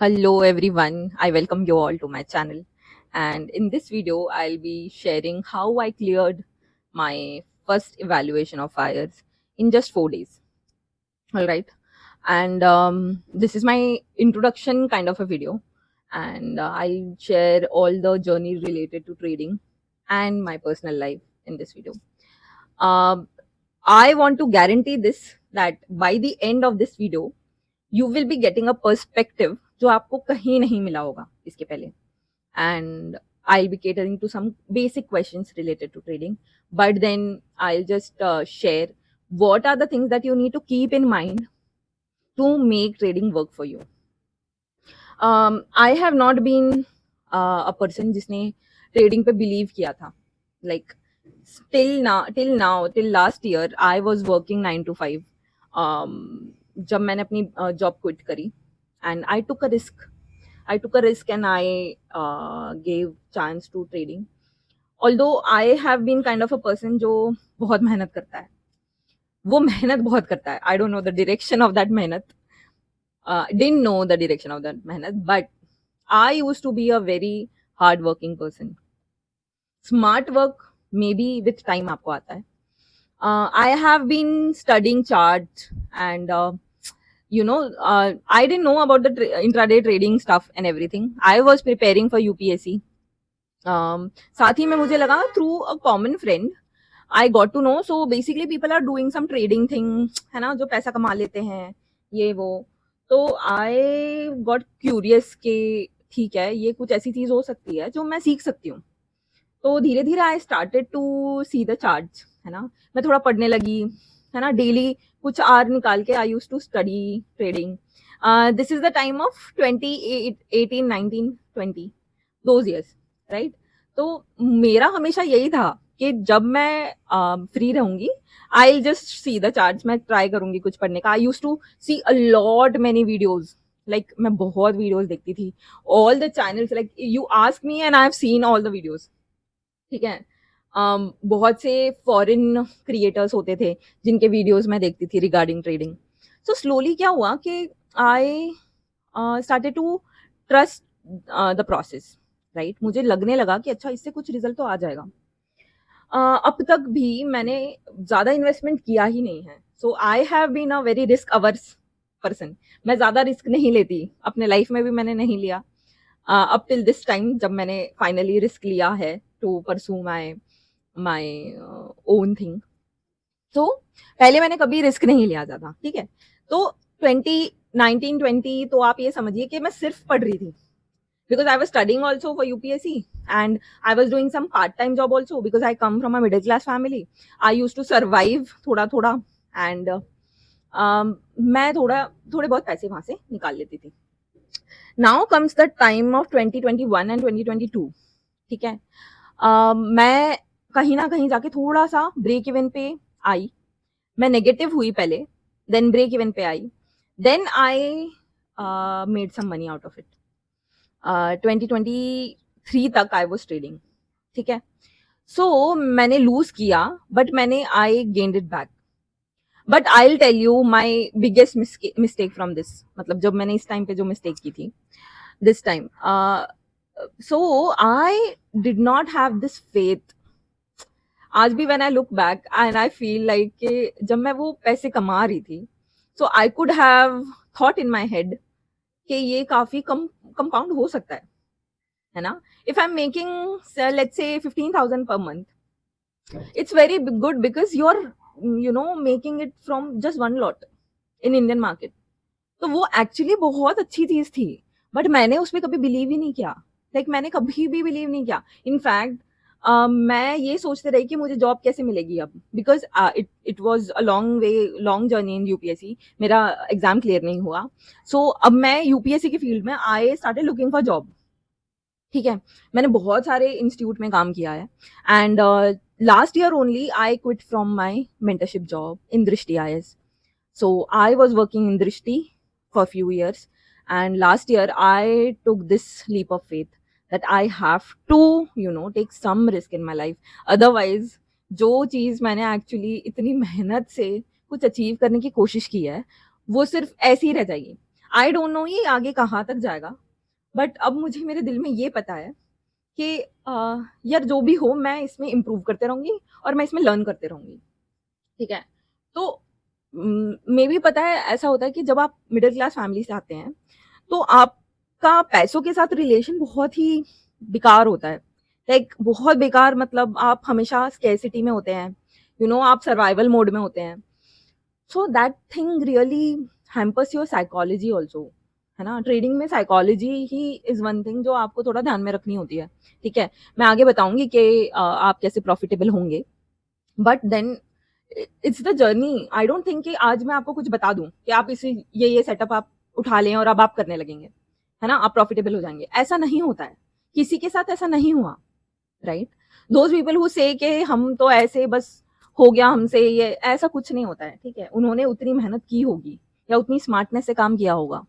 Hello everyone, I welcome you all to my channel. And in this video, I'll be sharing how I cleared my first evaluation of IELTS in just 4 days. All right, and this is my introduction kind of a video, and I'll share all the journey related to trading and my personal life in this video. Um, I want to guarantee this that by the end of this video, you will be getting a perspective जो आपको कहीं नहीं मिला होगा इसके पहले. And I'll be catering to some basic questions related to trading, but then I'll just share what are the things that you need to keep in mind to make trading work for you. I have not been a person जिसने trading पे believe किया था. Like till last year I was working 9 to 5. जब मैंने अपनी job quit करी and I took a risk and I gave chance to trading. Although I have been kind of a person जो बहुत मेहनत करता है, वो मेहनत बहुत करता है. I don't know the direction of that मेहनत. Didn't know the direction of that मेहनत, but I used to be a very hard working person. Smart work maybe with time आपको आता है. I have been studying charts and I didn't know about the intraday trading stuff and everything. I was preparing for UPSC. साथ ही में मुझे लगा through a common friend I got to know. So basically people are doing some trading thing, है ना, जो पैसा कमा लेते हैं ये वो. तो I got curious कि ठीक है, ये कुछ ऐसी चीज हो सकती है जो मैं सीख सकती हूँ. तो धीरे धीरे I started to see the charts, है ना. मैं थोड़ा पढ़ने लगी, है ना. डेली कुछ आवर निकाल के I used to study trading. This is the time of 2018 19 20 those years, right. तो मेरा हमेशा यही था कि जब मैं फ्री रहूंगी I just see the charts. मैं ट्राई करूंगी कुछ पढ़ने का. I used to see a lot many videos. Like मैं बहुत वीडियोज देखती थी. All the channels, like you ask me and I have seen all the videos. ठीक है. बहुत से फॉरेन क्रिएटर्स होते थे जिनके वीडियोस मैं देखती थी रिगार्डिंग ट्रेडिंग. सो स्लोली क्या हुआ कि I started to trust the process, right. मुझे लगने लगा कि अच्छा इससे कुछ रिजल्ट तो आ जाएगा. अब तक भी मैंने ज़्यादा इन्वेस्टमेंट किया ही नहीं है. So I have been a very risk averse person. मैं ज़्यादा रिस्क नहीं लेती, अपने लाइफ में भी मैंने नहीं लिया अप टिल दिस टाइम जब मैंने फाइनली रिस्क लिया है to pursue my own thing. तो पहले मैंने कभी रिस्क नहीं लिया ज़्यादा, ठीक है. तो 2019-20 तो आप ये समझिए कि मैं सिर्फ पढ़ रही थी because I was studying also for UPSC and I was doing some part-time job also because I come from a middle-class family. I used to survive थोड़ा and मैं थोड़े बहुत पैसे वहाँ से निकाल लेती थी. Now comes the time of 2021 and 2022, ठीक है. मैं कहीं ना कहीं जाके थोड़ा सा ब्रेक इवन पे आई. मैं नेगेटिव हुई पहले, देन ब्रेक इवन पे I, then I made some money out of it. 2023 तक आई वाज ट्रेडिंग, ठीक है. सो मैंने लूज किया बट मैंने I gained it back. But I will tell you my biggest mistake from this. मतलब जब मैंने इस टाइम पे जो मिस्टेक की थी this time, so I did not have this faith. आज भी when I look back and I feel like कि जब मैं वो पैसे कमा रही थी, so I could have thought in my head कि ये काफी कंपाउंड हो सकता है ना. If I'm making let's say 15,000 per month, it's very good because you're making it from just one lot in Indian market. तो वो एक्चुअली बहुत अच्छी चीज थी, बट मैंने उस पर कभी बिलीव ही नहीं किया. मैंने कभी भी बिलीव नहीं किया. इनफैक्ट मैं ये सोचते रही कि मुझे जॉब कैसे मिलेगी अब, because it was a long journey in UPSC. मेरा एग्जाम क्लियर नहीं हुआ. सो अब मैं यूपीएससी की फील्ड में I started looking for job, ठीक है. मैंने बहुत सारे इंस्टीट्यूट में काम किया है and last year only I quit from my mentorship job in दृष्टि IAS. So I was working in Drishti for a few years, and last year I took this leap of faith that I have to take some risk in my life. Otherwise जो चीज़ मैंने actually इतनी मेहनत से कुछ achieve करने की कोशिश की है वो सिर्फ ऐसी ही रह जाएगी. आई डोंट नो ये आगे कहाँ तक जाएगा, बट अब मुझे मेरे दिल में ये पता है कि यार जो भी हो मैं इसमें इम्प्रूव करते रहूंगी और मैं इसमें लर्न करते रहूंगी, ठीक है। तो मे भी पता है ऐसा होता है कि जब आप मिडिल क्लास फैमिली से आते हैं तो आपका पैसों के साथ रिलेशन बहुत ही बेकार होता है, लाइक बहुत बेकार, मतलब आप हमेशा स्केर्सिटी में होते हैं, आप सर्वाइवल मोड में होते हैं। So that thing really hampers your psychology also, है ना। ट्रेडिंग में psychology he is one thing जो आपको थोड़ा ध्यान में रखनी होती है, ठीक है। मैं आगे बताऊंगी कि आप कैसे प्रॉफिटेबल होंगे, but then it's the journey. I don't think कि आज मैं आपको कुछ बता दूं कि आप इसे ये सेटअप आप उठा लें और अब आप करने लगेंगे, है ना, आप प्रॉफिटेबल हो जाएंगे। ऐसा नहीं होता है, किसी के साथ ऐसा नहीं हुआ, राइट। दोज पीपल हु से कि हम तो ऐसे बस हो गया हमसे, ये ऐसा कुछ नहीं होता है, ठीक है। उन्होंने उतनी मेहनत की होगी या उतनी स्मार्टनेस से काम किया होगा,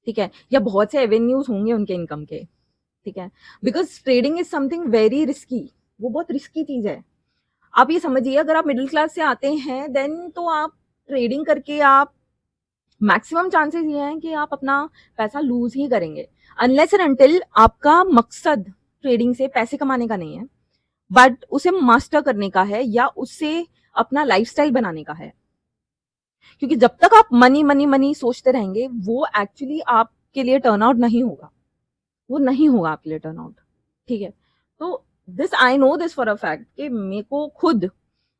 ठीक है, या बहुत से एवेन्यूज होंगे उनके इनकम के, ठीक है। Because trading is something very risky, वो बहुत रिस्की चीज है। आप ये समझिए, अगर आप मिडिल क्लास से आते हैं देन तो आप ट्रेडिंग करके आप मैक्सिमम चांसेस ये हैं कि आप अपना पैसा लूज ही करेंगे, अनलेस एंड अनटिल आपका मकसद ट्रेडिंग से पैसे कमाने का नहीं है, बट उसे मास्टर करने का है या उससे अपना लाइफस्टाइल बनाने का है। क्योंकि जब तक आप मनी मनी मनी सोचते रहेंगे वो एक्चुअली आपके लिए टर्न आउट नहीं होगा, वो नहीं होगा आपके लिए टर्न आउट, ठीक है। तो this I know this for a fact कि मेरे को खुद,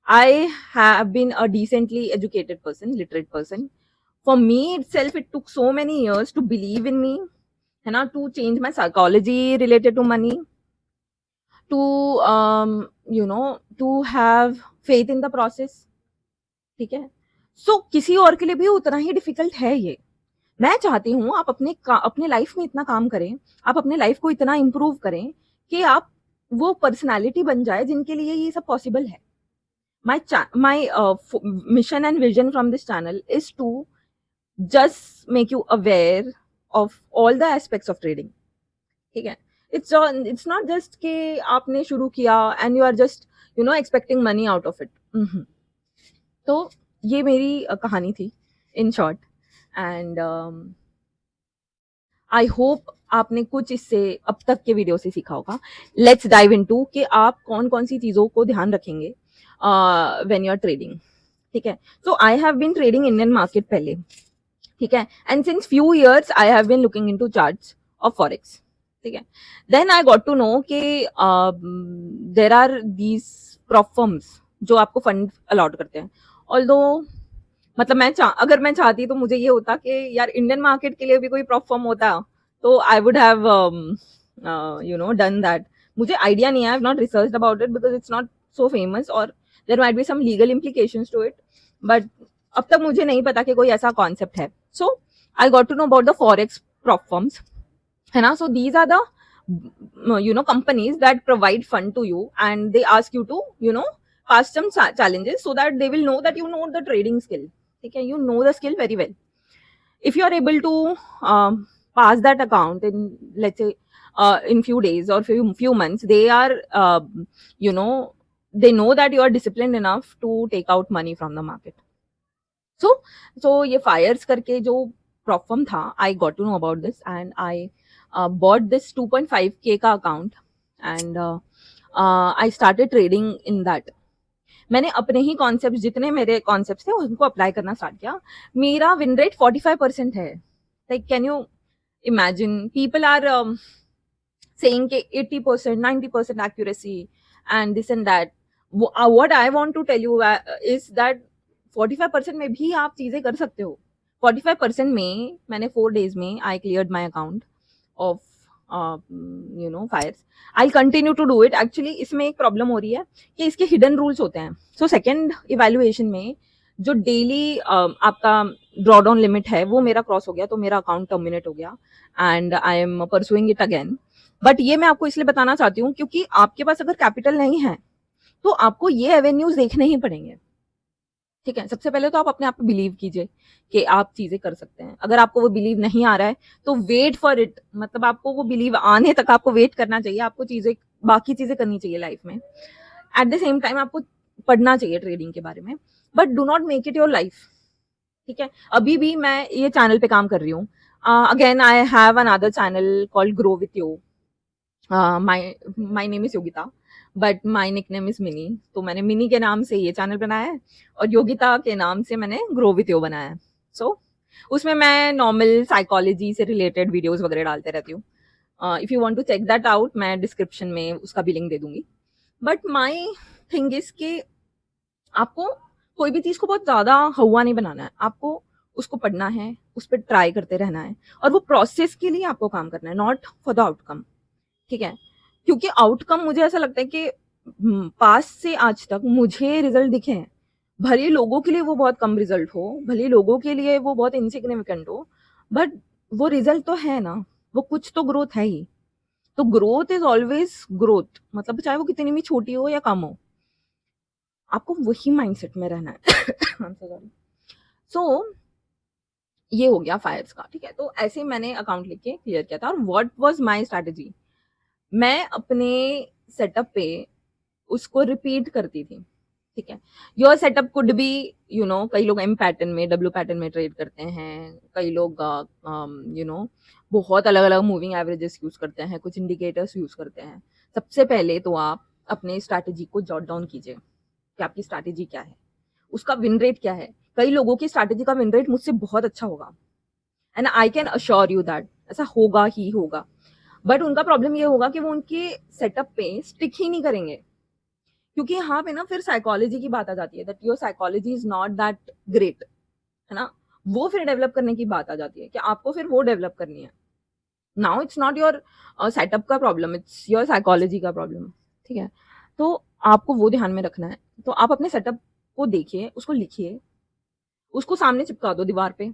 I have been a decently educated person, literate person. For me itself it took so many years to believe in me, है ना, to change my psychology related to money, to to have faith in the process, ठीक है। सो किसी और के लिए भी उतना ही डिफिकल्ट है ये। मैं चाहती हूँ आप अपने लाइफ में इतना काम करें, आप अपने लाइफ को इतना इम्प्रूव करें कि आप वो पर्सनालिटी बन जाए जिनके लिए ये सब पॉसिबल है। माई mission and vision from this channel is to just make you aware of all the aspects of trading, ठीक है। it's not just कि आपने शुरू किया and you are just expecting money out of it। तो ये मेरी कहानी थी in short, and I hope आपने कुछ इससे अब तक के वीडियो से सीखा होगा। लेट्स डाइव इनटू कि आप कौन कौन सी चीज़ों को ध्यान रखेंगे व्हेन यू आर ट्रेडिंग, ठीक है। So I have been trading Indian market पहले, ठीक है, and since few years I have been looking into charts of forex, ठीक है। Then I got to know कि there are these prop firms जो आपको फंड अलॉट करते हैं। ऑल्दो मतलब अगर मैं चाहती तो मुझे ये होता कि यार इंडियन मार्केट के लिए भी कोई प्रॉप फर्म होता तो I would have done that. मुझे आइडिया नहीं है, I have not researched about it because it's not so famous और there might be some legal implications to it, but अब तक मुझे नहीं पता कि कोई ऐसा कॉन्सेप्ट है। So I got to know about the forex prop firms, है ना। सो these are the companies that provide fund to you and they ask you to pass some challenges so that they will know that you know the trading skill, okay, you know the skill very well. If you are able to pass that account in, let's say, in few days or few months, they are they know that you are disciplined enough to take out money from the market. So ये fires करके जो prop firm था, I got to know about this and I bought this 2.5K का account and I started trading in that. मैंने अपने ही concept, जितने मेरे concept थे उनको अप्लाई करना स्टार्ट किया। मेरा विन रेट 45% है। Like can you imagine, people are saying कि 80%, 90% accuracy and this and that. What I want to tell you is that 45% में भी आप चीजें कर सकते हो। 45% में मैंने 4 days में I cleared my account of fires. I continue to do it. Actually इसमें एक प्रॉब्लम हो रही है कि इसके हिडन रूल्स होते हैं। सो सेकेंड इवेल्युएशन में जो डेली आपका ड्रॉ डाउन लिमिट है वो मेरा क्रॉस हो गया, तो मेरा अकाउंट टर्मिनेट हो गया and I am pursuing it again. But ये मैं आपको इसलिए बताना चाहती हूँ क्योंकि आपके पास अगर कैपिटल नहीं है तो आपको ये एवेन्यूज देखने ही पड़ेंगे, ठीक है। सबसे पहले तो आप अपने आप पे बिलीव कीजिए कि आप चीजें कर सकते हैं। अगर आपको वो बिलीव नहीं आ रहा है तो वेट फॉर इट, मतलब आपको वो बिलीव आने तक आपको वेट करना चाहिए। आपको बाकी चीजें करनी चाहिए लाइफ में। एट द सेम टाइम आपको पढ़ना चाहिए ट्रेडिंग के बारे में, but do not make it your life, ठीक है। अभी भी मैं ये चैनल पे काम कर रही हूँ, Again, I have another channel called Grow With You. My name is Yogita, but my nickname is Mini. तो मैंने मिनी के नाम से ये चैनल बनाया है और योगिता के नाम से मैंने ग्रो विथ यू बनाया है. सो उसमें मैं नॉर्मल साइकोलॉजी से रिलेटेड वीडियोस वगैरह डालते रहती हूँ. If you want to check that out, मैं डिस्क्रिप्शन में उसका भी लिंक दे दूंगी. बट माई थिंग इज कि आपको कोई भी चीज को बहुत ज्यादा हवा नहीं बनाना है. आपको उसको पढ़ना है, उस पर ट्राई करते रहना है, और वो प्रोसेस के लिए आपको काम करना है, नॉट फॉर द आउटकम. ठीक है, क्योंकि आउटकम मुझे ऐसा लगता है कि पास से आज तक मुझे रिजल्ट दिखे हैं, भले लोगों के लिए वो बहुत कम रिजल्ट हो, भले लोगों के लिए वो बहुत इनसिग्निफिकेंट हो, बट वो रिजल्ट तो है ना, वो कुछ तो ग्रोथ है ही. तो ग्रोथ इज ऑलवेज ग्रोथ, मतलब चाहे वो कितनी भी छोटी हो या कम हो, आपको वही माइंडसेट में रहना है. सो ये हो गया फायर्स का. ठीक है, तो ऐसे मैंने अकाउंट लेके क्लियर किया था. और व्हाट वाज माय स्ट्रैटेजी, मैं अपने सेटअप पे उसको रिपीट करती थी. ठीक है, your setup could be, you know, कई लोग एम पैटर्न में, डब्ल्यू पैटर्न में ट्रेड करते हैं, कई लोग यू नो बहुत अलग अलग मूविंग एवरेजेस यूज करते हैं, कुछ इंडिकेटर्स यूज करते हैं. सबसे पहले तो आप अपने स्ट्रैटेजी को जॉट डाउन कीजिए कि आपकी स्ट्रैटेजी क्या है, उसका विन रेट क्या है. कई लोगों की स्ट्रैटेजी का विन रेट मुझसे बहुत अच्छा होगा, and I can assure you that ऐसा होगा ही होगा. बट उनका प्रॉब्लम ये होगा कि वो उनके सेटअप पे स्टिक ही नहीं करेंगे, क्योंकि यहाँ पे ना फिर साइकोलॉजी की बात आ जाती है, that your psychology is not that great, है ना. वो फिर डेवलप करने की बात आ जाती है कि आपको फिर वो डेवलप करनी है. Now it's not your setup का प्रॉब्लम, इट्स योर साइकोलॉजी का प्रॉब्लम. ठीक है, तो आपको वो ध्यान में रखना है. तो आप अपने सेटअप को देखिए, उसको लिखिए, उसको सामने चिपका दो दीवार पे.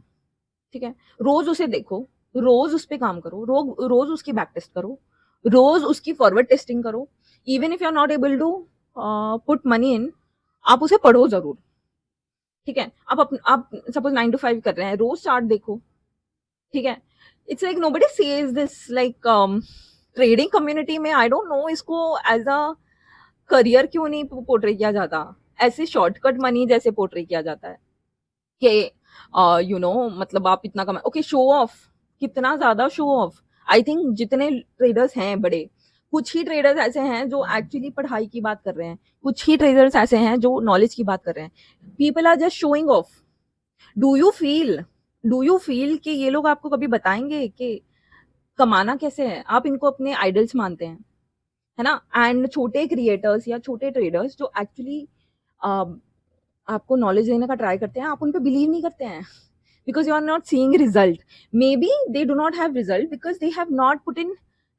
ठीक है, रोज उसे देखो, रोज उस पर काम करो, रोज उसकी बैक टेस्ट करो, रोज उसकी फॉरवर्ड टेस्टिंग करो. Even if you are not able to put money in, आप उसे पढ़ो जरूर. ठीक है, आप सपोज 9 to 5 कर रहे हैं, रोज चार्ट देखो. ठीक है, it's like nobody says this, like trading community में आई डोंट नो इसको एज अ करियर क्यों नहीं पोर्ट्रे किया जाता, ऐसे शॉर्टकट मनी जैसे पोर्ट्रे किया जाता है कि यू नो मतलब आप इतना कमा. ओके, शो ऑफ, कितना ज्यादा शो ऑफ. आई थिंक जितने ट्रेडर्स हैं बड़े, कुछ ही ट्रेडर्स ऐसे हैं जो एक्चुअली पढ़ाई की बात कर रहे हैं, कुछ ही ट्रेडर्स ऐसे हैं जो नॉलेज की बात कर रहे हैं. People are just showing off. Do you feel do you feel कि ये लोग आपको कभी बताएंगे कि कमाना कैसे है? आप इनको अपने आइडल्स मानते हैं, है ना. एंड छोटे क्रिएटर्स या छोटे ट्रेडर्स जो एक्चुअली आपको नॉलेज देने का ट्राई करते हैं, आप उन पर बिलीव नहीं करते हैं, because you are not seeing result. Maybe they do not have result because they have not put in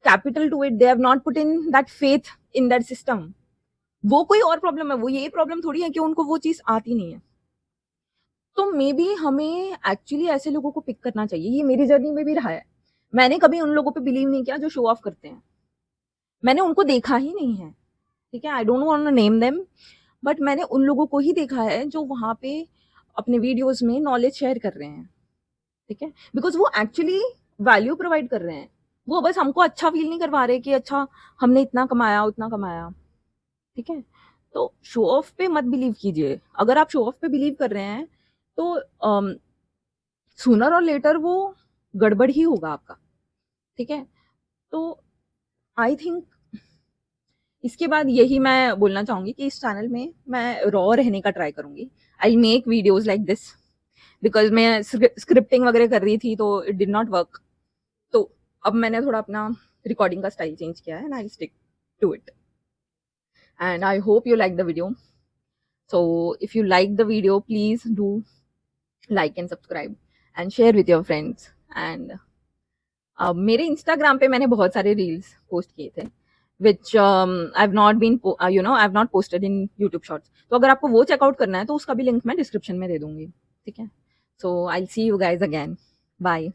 capital to it, they have not put in that faith in that system. वो कोई और problem है, वो ये problem थोड़ी है कि उनको वो चीज आती नहीं है. तो मे बी हमें एक्चुअली ऐसे लोगों को पिक करना चाहिए. ये मेरी जर्नी में भी रहा है. मैंने कभी उन लोगों पे बिलीव नहीं किया जो शो ऑफ करते हैं, मैंने उनको देखा ही नहीं है. ठीक है, I don't want to name them, but मैंने उन लोगों को ही देखा है जो वहां पे अपने वीडियोस में नॉलेज शेयर कर रहे हैं. ठीक है, बिकॉज वो एक्चुअली वैल्यू प्रोवाइड कर रहे हैं, वो बस हमको अच्छा फील नहीं करवा रहे कि अच्छा हमने इतना कमाया उतना कमाया. ठीक है, तो शो ऑफ पे मत बिलीव कीजिए. अगर आप शो ऑफ पे बिलीव कर रहे हैं तो सूनर और लेटर वो गड़बड़ ही होगा आपका. ठीक है, तो आई थिंक इसके बाद यही मैं बोलना चाहूंगी कि इस चैनल में मैं रॉ रहने का ट्राई करूंगी. I make videos like this because मैं स्क्रिप्टिंग वगैरह कर रही थी तो इट डिड नॉट वर्क. तो अब मैंने थोड़ा अपना रिकॉर्डिंग का स्टाइल चेंज किया है, and I stick to it. And I hope you like the video. So if you like the video, please do like and subscribe and share with your friends. And मेरे Instagram पे मैंने बहुत सारे reels post किए थे which I've not been I've not posted in YouTube Shorts. तो अगर आपको वो चेकआउट करना है तो उसका भी लिंक मैं डिस्क्रिप्शन में दे दूंगी. ठीक है, so I C you guys again. Bye.